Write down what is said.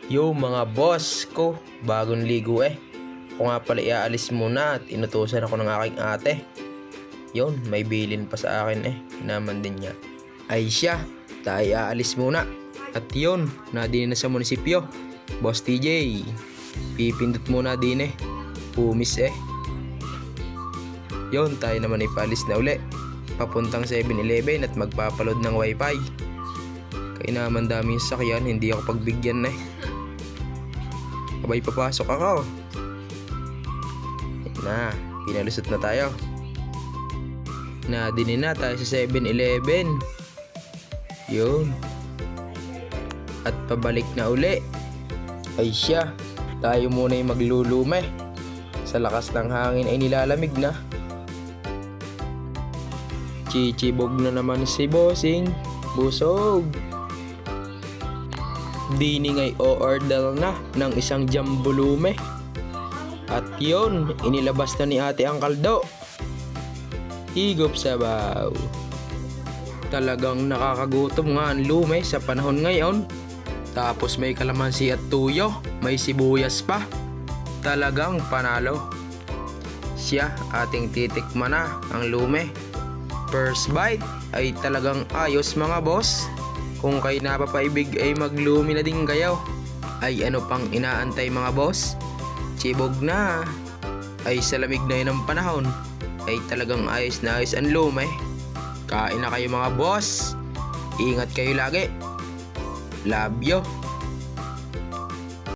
Yo mga boss ko, bagong ligo eh. Ako nga pala iaalis muna at inutusan ako ng aking ate. Yon, may bilin pa sa akin eh, naman din niya. Ay siya, tayo aalis muna. At yon, nadin na sa munisipyo. Boss TJ, pipindot muna din eh. Pumis eh. Yon, tayo naman ipalis na uli. Papuntang 7-Eleven at magpapaload ng wifi. Kaya naman daming sakyan, hindi ako pagbigyan eh. Abay, papasok ako. Na, pinalusot na tayo. Nadinin na tayo sa 7-Eleven. Yun. At pabalik na uli. Ay siya, tayo muna yung maglulume. Sa lakas ng hangin ay nilalamig na. Chichibog na naman si bossing. Busog. Dining ay o-order na ng isang jambulume. At yun, inilabas na ni ate ang kaldo. Higop sabaw. Talagang nakakagutom nga ang lume sa panahon ngayon. Tapos may kalamansi at tuyo, may sibuyas pa. Talagang panalo. Siya, ating titikman na ang lume. First bite ay talagang ayos mga boss. Kung kayo napapaibig ay maglumi na din kayo. Ay ano pang inaantay mga boss? Chibog na. Ay sa lamig na yun ng panahon ay talagang ayos na ayos ang lume. Kain na kayo mga boss. Ingat kayo lagi. Love you.